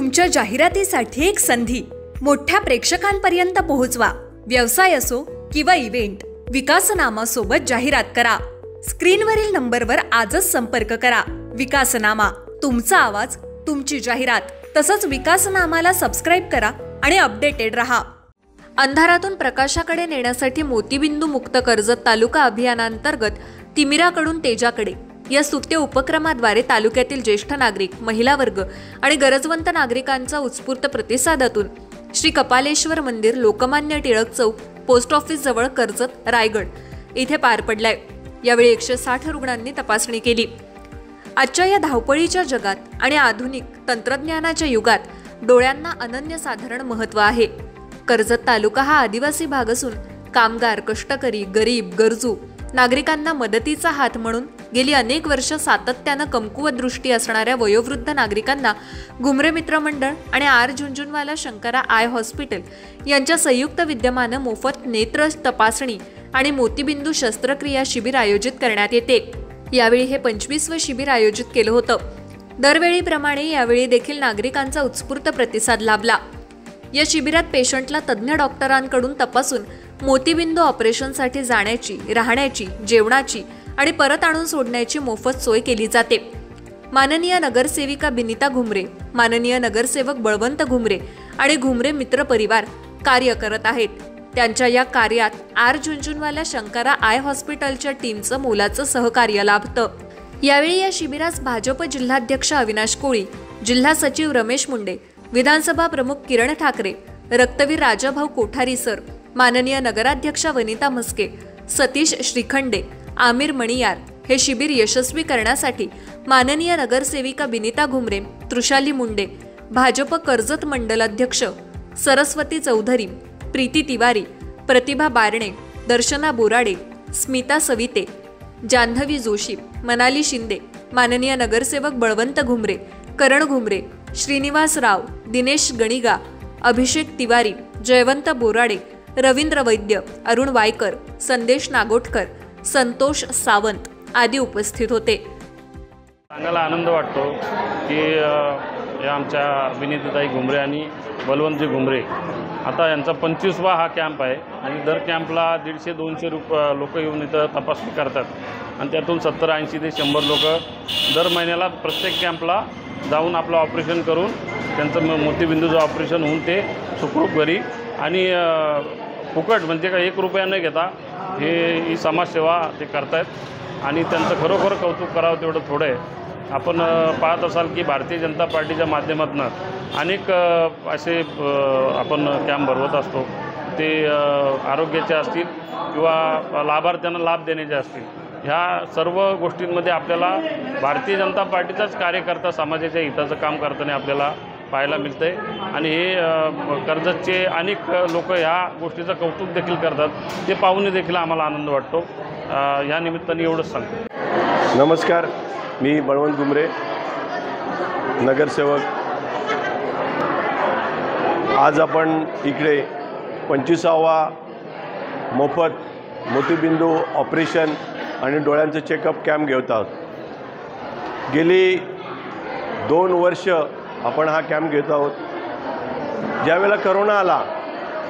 तुमच्या जाहिरातीसाठी एक संधी मोठ्या प्रेक्षकांपर्यंत पोहोचवा। व्यवसाय असो किंवा इव्हेंट, विकासनामा सोबत जाहिरात करा। स्क्रीनवरील नंबरवर आजच संपर्क करा। विकासनामा, तुमचा आवाज, तुमची जाहिरात। तसंच विकासनामाला सबस्क्राइब करा आणि अपडेटेड रहा। अंधारातून प्रकाशाकडे नेण्यासाठी मोतीबिंदू मुक्त कर्जत तालुका अभियानांतर्गत तिमिराकडून तेजाकडे या स्तुत्य उपक्रमाद्वारे तालुक्यातील ज्येष्ठ नागरिक, महिला वर्ग आणि गरजवंत नागरिकांचा उत्स्फूर्त प्रतिसादातून श्री कपालेश्वर मंदिर, लोकमान्य टिळक चौक, पोस्ट ऑफिस जवळ कर्जत, रायगड इथे पार पडलाय। यावेळी 160 रुग्णांनी तपासणी केली। आजच्या या धावपळीच्या जगात आणि आधुनिक तंत्रज्ञानाच्या युगात डोळ्यांना अनन्यसाधारण महत्त्व आहे। कर्जत तालुका हा आदिवासी भाग असून कामगार, कष्टकरी, गरीब, गरजू नागरिकांना मदतीचा हात म्हणून गेली अनेक वर्ष सातत्यानं कमकुवत दृष्टी असणाऱ्या वयोवृद्ध नागरिकांना घुमरे मित्र मंडळ आणि R Jhunjhunwala Shankara eye hospital यांच्या संयुक्त विद्यमानं मोफत नेत्र तपासणी आणि मोतीबिंदू शस्त्रक्रिया शिबिर आयोजित करण्यात येते। यावेळी हे 25वे शिबिर आयोजित केलं होतं। दरवेळीप्रमाणे यावेळी देखील नागरिकांचा उत्स्फूर्त प्रतिसाद लाभला। या शिबिरात पेशंटला तज्ज्ञ डॉक्टरांकडून तपासून मोतीबिंदू ऑपरेशनसाठी जाण्याची, राहण्याची, जेवणाची आणि परत आणून सोडण्याची मोफत सोय केली जाते। माननीय नगरसेविका बिनिता घुमरे, माननीय नगरसेवक बळवंत घुमरे आणि घुमरे मित्र परिवार कार्य करत आहेत। त्यांच्या या कार्यात आर झुंझुनवाला शंकरा आय हॉस्पिटलच्या टीमचं मोलाचं सहकार्य लाभतं। यावेळी या शिबिरास भाजप जिल्हाध्यक्ष अविनाश कोळी, जिल्हा सचिव रमेश मुंडे, विधानसभा प्रमुख किरण ठाकरे, रक्तवीर राजाभाऊ कोठारी सर, माननीय नगराध्यक्षा वनिता म्हस्के, सतीश श्रीखंडे, आमिर मणियार हे शिबिर यशस्वी करण्यासाठी माननीय नगरसेविका बिनिता घुमरे, तृषाली मुंडे, भाजप कर्जत मंडल अध्यक्ष सरस्वती चौधरी, प्रीती तिवारी, प्रतिभा बारणे, दर्शना बोराडे, स्मिता सविते, जान्हवी जोशी, मनाली शिंदे, माननीय नगरसेवक बळवंत घुमरे, करण घुमरे, श्रीनिवास राव, दिनेश गणिगा, अभिषेक तिवारी, जयवंत बोराडे, रवींद्र वैद्य, अरुण वायकर, संदेश नागोटकर, संतोष सावंत आदी उपस्थित होते। सांगायला आनंद वाटतो की या आमच्या विनीताताई घुमरे आणि बलवंतजी घुमरे आता यांचा 25वा हा कॅम्प आहे आणि दर कॅम्पला 150-200 लोक येऊन इथं तपासणी करतात आणि त्यातून 70-80 ते 100 लोक दर महिन्याला प्रत्येक कॅम्पला जाऊन आपलं ऑपरेशन करून त्यांचं मोतीबिंदूचं ऑपरेशन होऊन ते सुखरूप घरी आणि फुकट म्हणजे का 1 रुपया न घेता ही समाजसेवा ते करतायत आणि त्यांचं खरोखर कौतुक करावं तेवढं थोडं आहे। आपण पाहत असाल की भारतीय जनता पार्टीच्या माध्यमातून अनेक असे आपण कॅम्प भरवत असतो। ते आरोग्याचे असतील किंवा लाभार्थ्यांना लाभ देण्याचे असतील। ह्या सर्व गोष्टींमध्ये आपल्याला भारतीय जनता पार्टीचाच कार्यकर्ता समाजाच्या हिताचं काम करताना आपल्याला पाहायला मिळतं आहे आणि हे कर्जतचे अनेक लोक ह्या गोष्टीचं कौतुक देखील करतात। ते पाहून देखील आम्हाला आनंद वाटतो। या निमित्ताने एवढंच सांगतो। नमस्कार, मी बळवंत घुमरे, नगरसेवक। आज आपण इकडे 25वा मोफत मोतीबिंदू ऑपरेशन आणि डोळ्यांचं चेकअप कॅम्प घेत आहोत। गेली 2 वर्ष आपण हा कॅम्प घेत आहोत। ज्यावेळेला करोना आला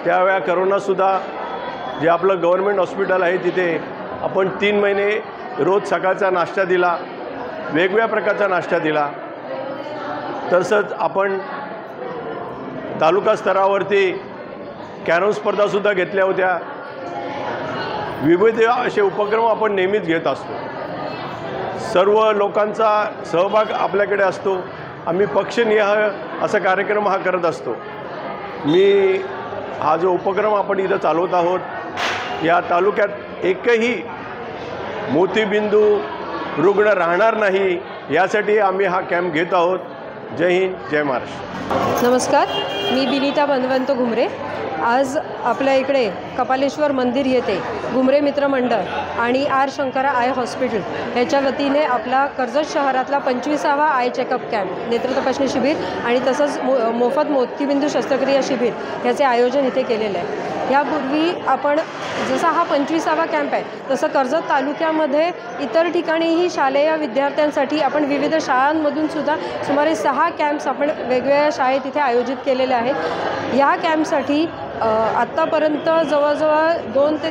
त्यावेळा करोनासुद्धा जे आपलं गव्हर्नमेंट हॉस्पिटल आहे तिथे आपण 3 महिने रोज सकाळचा नाश्ता दिला, वेगवेगळ्या प्रकारचा नाश्ता दिला। तसंच आपण तालुका स्तरावरती कॅरम स्पर्धासुद्धा घेतल्या होत्या। विविध असे उपक्रम आपण नेहमीच घेत असतो। सर्व लोकांचा सहभाग आपल्याकडे असतो। आम्ही पक्षनिहाय असा कार्यक्रम हा करत असतो। मी हा जो उपक्रम आपण इथं चालवत आहोत, या तालुक्यात एकही मोतीबिंदू रुग्ण राहणार नाही यासाठी आम्ही हा कॅम्प घेत आहोत। जय हिंद, जय महाराष्ट्र। नमस्कार, मी बिनिता बलवंत घुमरे। आज आपल्या इकडे कपालेश्वर मंदिर येथे घुमरे मित्र मंडळ आणि आर शंकरा आय हॉस्पिटल याच्या वतीने आपला कर्जत शहरातला 25वा आय चेकअप कॅम्प, नेत्र तपासणी शिबिर आणि तसंच मोफत मोतीबिंदू शस्त्रक्रिया शिबिर याचे आयोजन इथे केलेले आहे। यापूर्वी आपण जसा हा 25वा कॅम्प आहे तसं कर्जत तालुक्यामध्ये इतर ठिकाणीही शालेय विद्यार्थ्यांसाठी आपण विविध शाळांमधून सुद्धा सुमारे 6 10 कॅम्प्स आपण वेगवेगळ्या शाळेत इथे आयोजित केलेले आहेत. या कॅम्पसाठी आत्तापर्यंत जवळजवळ 2 ते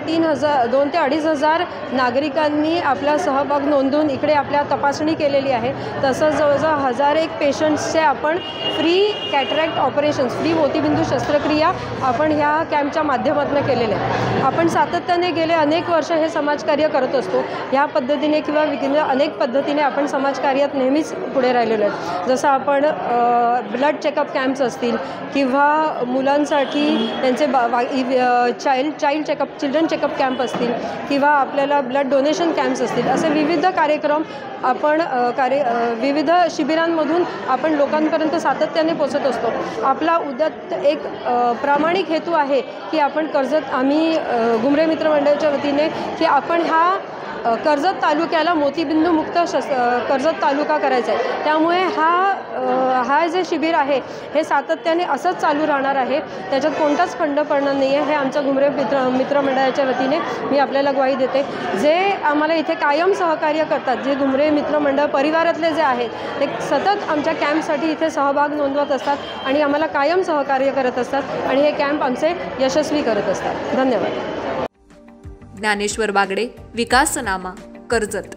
2,000 नागरिकांनी आपला सहभाग नोंदवून इकडे आपल्या तपासणी केलेली आहे. तसंच जवळजवळ 1,001 पेशंट्सचे आपण फ्री कॅटरॅक्ट ऑपरेशन्स, फ्री मोतीबिंदू शस्त्रक्रिया आपण ह्या कॅम्पच्या माध्यमातून केलेल्या आहेत. आपण सातत्याने गेले अनेक वर्ष हे समाजकार्य करत असतो. ह्या पद्धतीने किंवा अनेक पद्धतीने आपण समाजकार्यात नेहमीच पुढे राहिलेलो आहे. जसं आपण ब्लड चेकअप कॅम्प्स असतील किंवा मुलांसाठी त्यांचे child checkup, children checkup camp असतील किंवा आपल्याला ब्लड डोनेशन कॅम्प्स असतील, असे विविध कार्यक्रम आपण विविध शिबिरांमधून आपण लोकांपर्यंत सातत्याने पोचत असतो. आपला उद्यात एक प्रामाणिक हेतू आहे की आपण आम्ही घुमरे मित्र मंडळाच्या वतीने की आपण कर्जत तालुक्याला मोतीबिंदू मुक्त कर्जत तालुका करायचा आहे. त्यामुळे हा जे शिबिर आहे हे सातत्याने असंच चालू राहणार आहे. त्याच्यात कोणताच खंड पडणार नाही आहे. हे आमच्या घुमरे मित्र मंडळाच्या वतीने मी आपल्याला ग्वाही देते. जे आम्हाला इथे कायम सहकार्य करतात, जे घुमरे मित्र मंडळ परिवारातले जे आहेत ते सतत आमच्या कॅम्पसाठी इथे सहभाग नोंदवत असतात आणि आम्हाला कायम सहकार्य करत असतात आणि हे कॅम्प आमचे यशस्वी करत असतात. धन्यवाद. ज्ञानेश्वर बागडे, विकासनामा, कर्जत.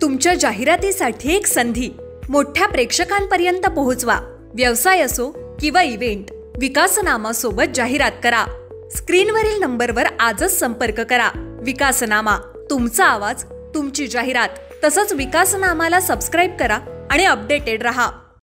तुमच्या जाहिरातीसाठी एक संधी मोठ्या प्रेक्षकांपर्यंत पोहोचवा. व्यवसाय असो किंवा इव्हेंट, विकासनामा सोबत जाहिरात करा. स्क्रीनवरील नंबरवर आजच संपर्क करा. विकासनामा, तुमचा आवाज, तुमची जाहिरात. तसंच विकासनामाला सबस्क्राईब करा आणि अपडेटेड रहा.